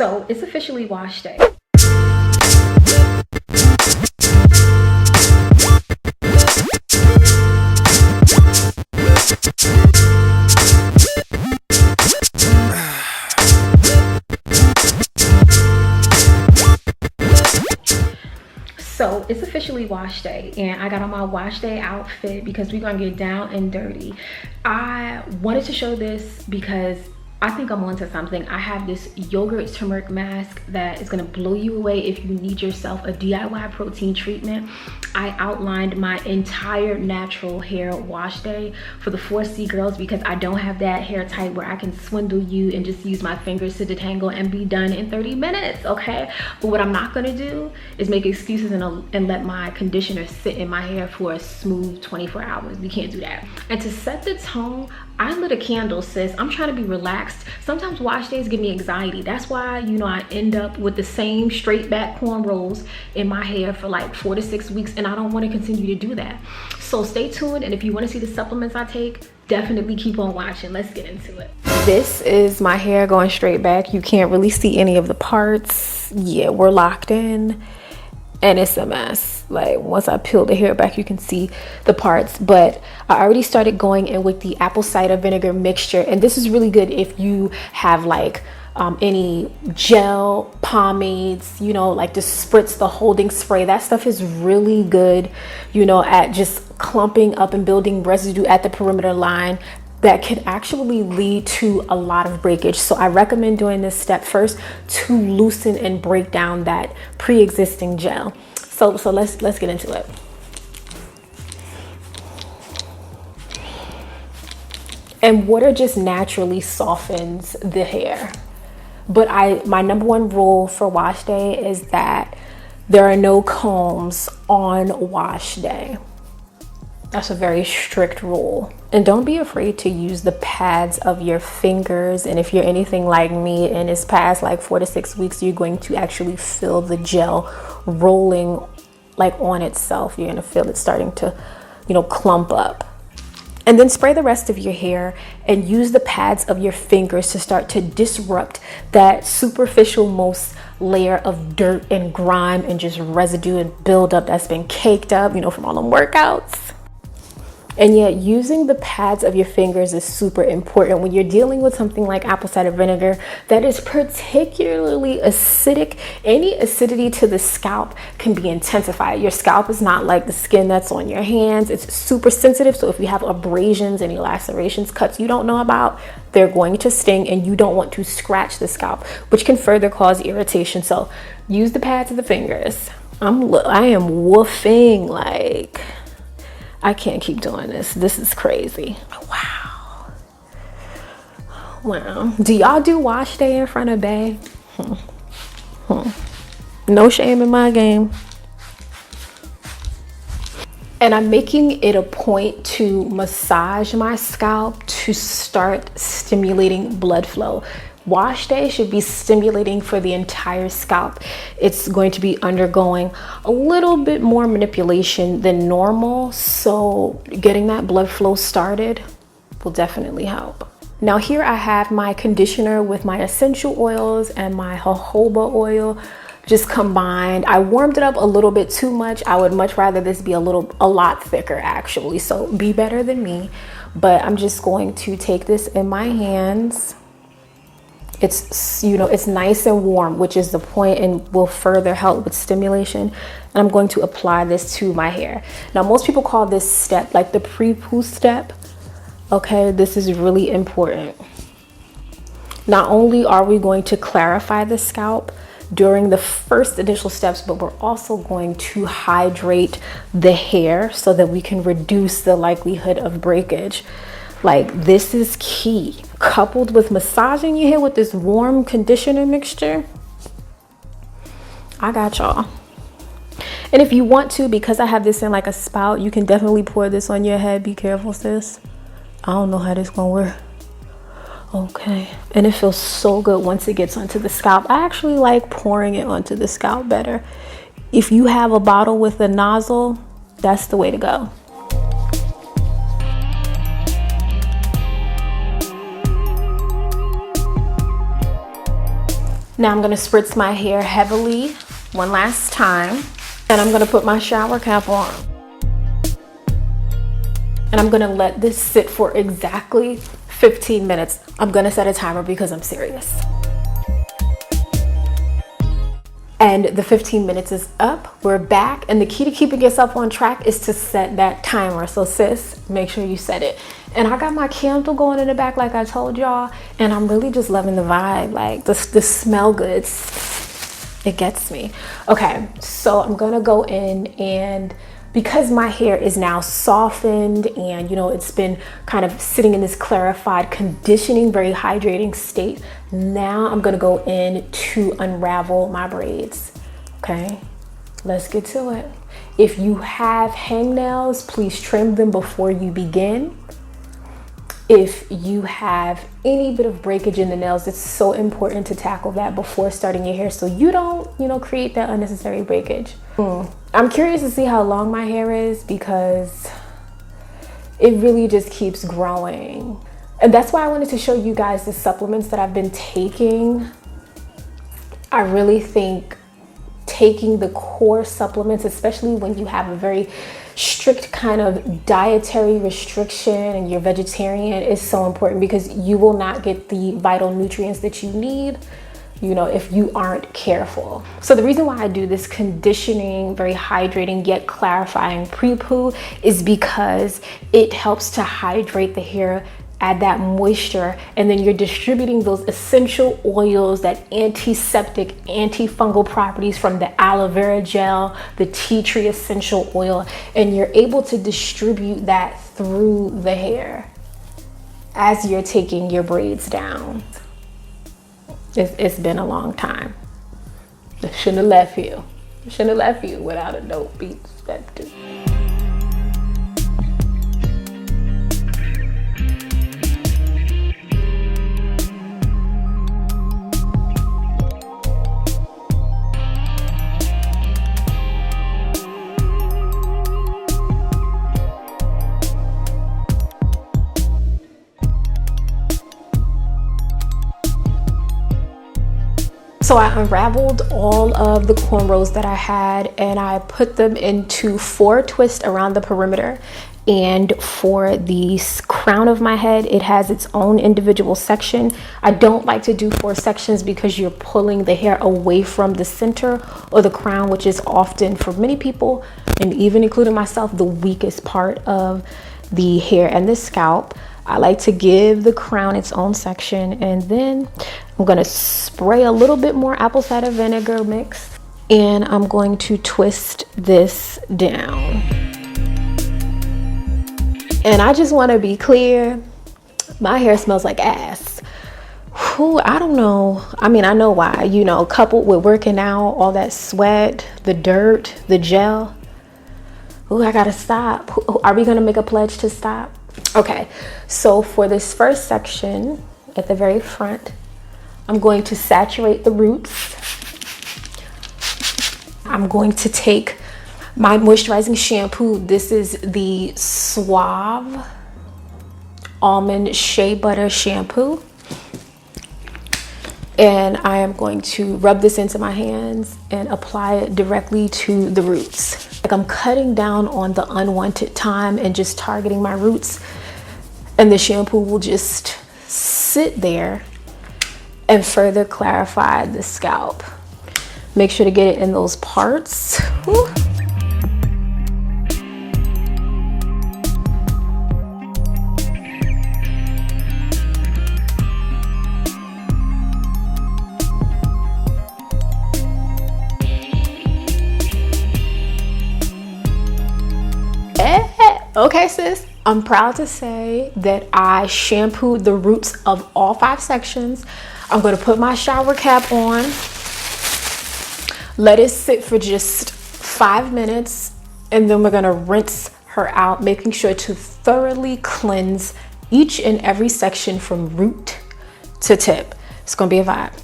So it's officially wash day. So it's officially wash day, and I got on my wash day outfit because we're gonna get down and dirty. I wanted to show this because I think I'm onto something. I have this yogurt turmeric mask that is gonna blow you away if you need yourself a DIY protein treatment. I outlined my entire natural hair wash day for the 4C girls because I don't have that hair type where I can swindle you and just use my fingers to detangle and be done in 30 minutes, okay? But what I'm not gonna do is make excuses and let my conditioner sit in my hair for a smooth 24 hours. We can't do that. And to set the tone, I lit a candle, sis. I'm trying to be relaxed. Sometimes wash days give me anxiety. That's why, you know, I end up with the same straight back cornrows in my hair for like 4 to 6 weeks, and I don't want to continue to do that. So stay tuned, and if you want to see the supplements I take, definitely keep on watching. Let's get into it. This is my hair going straight back. You can't really see any of the parts. Yeah, we're locked in. And it's a mess. Like, once I peel the hair back, you can see the parts. But I already started going in with the apple cider vinegar mixture, and this is really good if you have like any gel pomades, you know, like the spritz, the holding spray. That stuff is really good, you know, at just clumping up and building residue at the perimeter line that can actually lead to a lot of breakage. So I recommend doing this step first to loosen and break down that pre-existing gel. So let's get into it. And water just naturally softens the hair. But my number one rule for wash day is that there are no combs on wash day. That's a very strict rule. And don't be afraid to use the pads of your fingers. And if you're anything like me and it's past like 4 to 6 weeks, you're going to actually feel the gel rolling like on itself. You're gonna feel it starting to, you know, clump up. And then spray the rest of your hair and use the pads of your fingers to start to disrupt that superficial most layer of dirt and grime and just residue and buildup that's been caked up, you know, from all them workouts. And yet using the pads of your fingers is super important when you're dealing with something like apple cider vinegar that is particularly acidic. Any acidity to the scalp can be intensified. Your scalp is not like the skin that's on your hands. It's super sensitive. So if you have abrasions, any lacerations, cuts you don't know about, they're going to sting, and you don't want to scratch the scalp, which can further cause irritation. So use the pads of the fingers. I am woofing, like, I can't keep doing this. This is crazy. Wow. Wow. Do y'all do wash day in front of bae? No shame in my game. And I'm making it a point to massage my scalp to start stimulating blood flow. Wash day should be stimulating for the entire scalp. It's going to be undergoing a little bit more manipulation than normal, so getting that blood flow started will definitely help. Now here I have my conditioner with my essential oils and my jojoba oil just combined. I warmed it up a little bit too much. I would much rather this be a lot thicker actually, so be better than me. But I'm just going to take this in my hands. It's, you know, it's nice and warm, which is the point, and will further help with stimulation. And I'm going to apply this to my hair. Now, most people call this step like the pre-poo step. Okay, this is really important. Not only are we going to clarify the scalp during the first initial steps, but we're also going to hydrate the hair so that we can reduce the likelihood of breakage. Like, this is key. Coupled with massaging your hair with this warm conditioner mixture, I got y'all. And if you want to, because I have this in like a spout, you can definitely pour this on your head. Be careful, sis. I don't know how this gonna work. Okay, and it feels so good once it gets onto the scalp. I actually like pouring it onto the scalp better. If you have a bottle with a nozzle, that's the way to go. Now I'm gonna spritz my hair heavily one last time, and I'm gonna put my shower cap on. And I'm gonna let this sit for exactly 15 minutes. I'm gonna set a timer because I'm serious. And the 15 minutes is up, we're back. And the key to keeping yourself on track is to set that timer. So sis, make sure you set it. And I got my candle going in the back like I told y'all, and I'm really just loving the vibe. Like the smell good, it gets me. Okay, so I'm gonna go in, and because my hair is now softened and, you know, it's been kind of sitting in this clarified, conditioning, very hydrating state, now I'm gonna go in to unravel my braids. Okay, let's get to it. If you have hangnails, please trim them before you begin. If you have any bit of breakage in the nails, it's so important to tackle that before starting your hair so you don't, you know, create that unnecessary breakage. I'm curious to see how long my hair is because it really just keeps growing. And that's why I wanted to show you guys the supplements that I've been taking. I really think taking the core supplements, especially when you have a very strict kind of dietary restriction and you're vegetarian, is so important because you will not get the vital nutrients that you need, you know, if you aren't careful. So the reason why I do this conditioning, very hydrating yet clarifying pre-poo is because it helps to hydrate the hair, add that moisture, and then you're distributing those essential oils, that antiseptic, antifungal properties from the aloe vera gel, the tea tree essential oil, and you're able to distribute that through the hair as you're taking your braids down. It's been a long time. I shouldn't have left you. I shouldn't have left you without a dope beat perspective. So I unraveled all of the cornrows that I had and I put them into 4 twists around the perimeter. And for the crown of my head, it has its own individual section. I don't like to do 4 sections because you're pulling the hair away from the center or the crown, which is often, for many people, and even including myself, the weakest part of the hair and the scalp. I like to give the crown its own section, and then I'm gonna spray a little bit more apple cider vinegar mix, and I'm going to twist this down. And I just want to be clear, my hair smells like ass. Whew, I don't know. I mean, I know why, you know, coupled with working out, all that sweat, the dirt, the gel. Ooh, I gotta stop. Are we gonna make a pledge to stop? Okay, so for this first section at the very front, I'm going to saturate the roots. I'm going to take my moisturizing shampoo. This is the Suave Almond Shea Butter Shampoo. And I am going to rub this into my hands and apply it directly to the roots. Like I'm cutting down on the unwanted time and just targeting my roots. And the shampoo will just sit there and further clarify the scalp. Make sure to get it in those parts. Whew. Okay, sis, I'm proud to say that I shampooed the roots of all 5 sections. I'm going to put my shower cap on, let it sit for just 5 minutes, and then we're going to rinse her out, making sure to thoroughly cleanse each and every section from root to tip. It's going to be a vibe.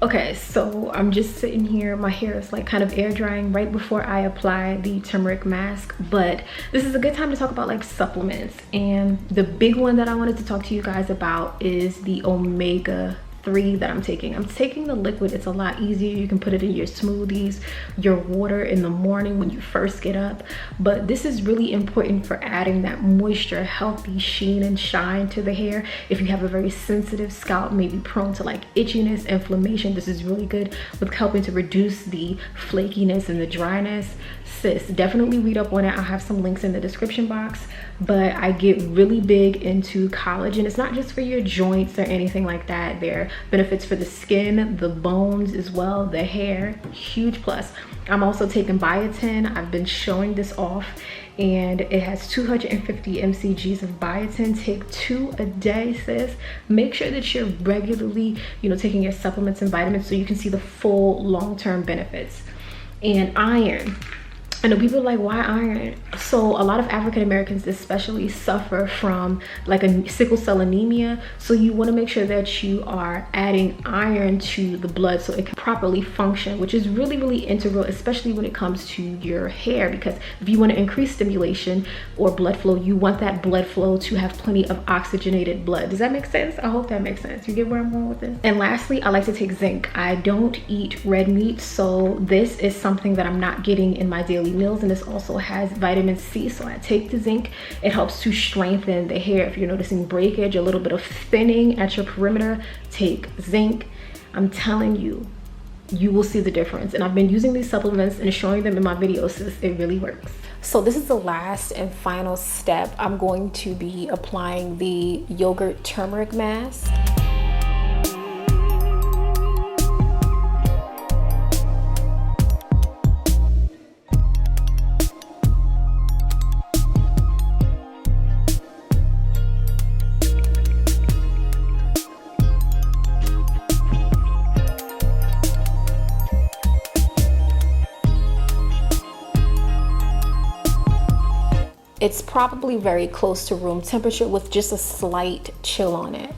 Okay, so I'm just sitting here. My hair is like kind of air drying right before I apply the turmeric mask, but this is a good time to talk about like supplements. And the big one that I wanted to talk to you guys about is the omega-3 that I'm taking. I'm taking the liquid. It's a lot easier. You can put it in your smoothies, your water in the morning when you first get up. But this is really important for adding that moisture, healthy sheen and shine to the hair. If you have a very sensitive scalp, maybe prone to like itchiness, inflammation, this is really good with helping to reduce the flakiness and the dryness. Sis, definitely read up on it. I'll have some links in the description box. But I get really big into collagen. It's not just for your joints or anything like that. There are benefits for the skin, the bones as well, the hair, huge plus. I'm also taking biotin. I've been showing this off, and it has 250 mcgs of biotin. Take 2 a day, sis. Make sure that you're regularly, taking your supplements and vitamins so you can see the full long-term benefits. And iron. I know people are like, why iron? So a lot of African Americans especially suffer from like a sickle cell anemia. So you want to make sure that you are adding iron to the blood so it can properly function, which is really, really integral, especially when it comes to your hair. Because if you want to increase stimulation or blood flow, you want that blood flow to have plenty of oxygenated blood. Does that make sense? I hope that makes sense. You get where I'm going with this? And lastly, I like to take zinc. I don't eat red meat, so this is something that I'm not getting in my daily meals, and this also has vitamin C, so I take the zinc. It helps to strengthen the hair. If you're noticing breakage, a little bit of thinning at your perimeter, take zinc. I'm telling you, you will see the difference. And I've been using these supplements and showing them in my videos, sis. It really works. So this is the last and final step. I'm going to be applying the yogurt turmeric mask. It's probably very close to room temperature with just a slight chill on it.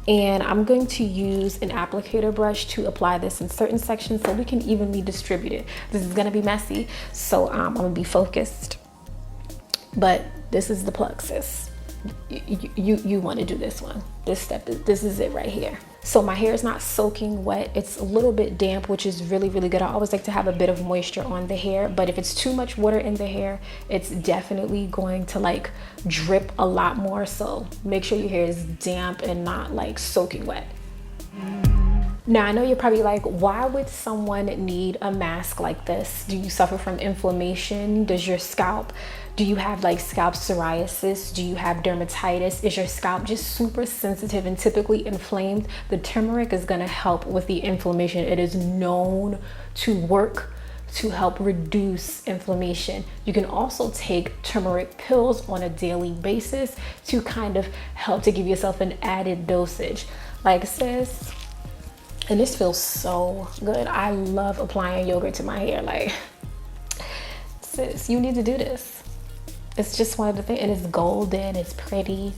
And I'm going to use an applicator brush to apply this in certain sections so we can evenly distribute it. This is gonna be messy, so I'm gonna be focused. But this is the plug, sis. You wanna do this one. This is it right here. So my hair is not soaking wet. It's a little bit damp, which is really, really good. I always like to have a bit of moisture on the hair, but if it's too much water in the hair, it's definitely going to like drip a lot more. So make sure your hair is damp and not like soaking wet. Now, I know you're probably like, why would someone need a mask like this? Do you suffer from inflammation? Does your scalp, do you have like scalp psoriasis? Do you have dermatitis? Is your scalp just super sensitive and typically inflamed? The turmeric is gonna help with the inflammation. It is known to work to help reduce inflammation. You can also take turmeric pills on a daily basis to kind of help to give yourself an added dosage. Like sis, and this feels so good. I love applying yogurt to my hair. Like, sis, you need to do this. It's just one of the things, and it's golden, it's pretty.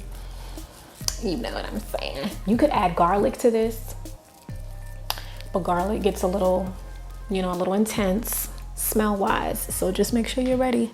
You know what I'm saying? You could add garlic to this, but garlic gets a little, a little intense smell-wise. So just make sure you're ready.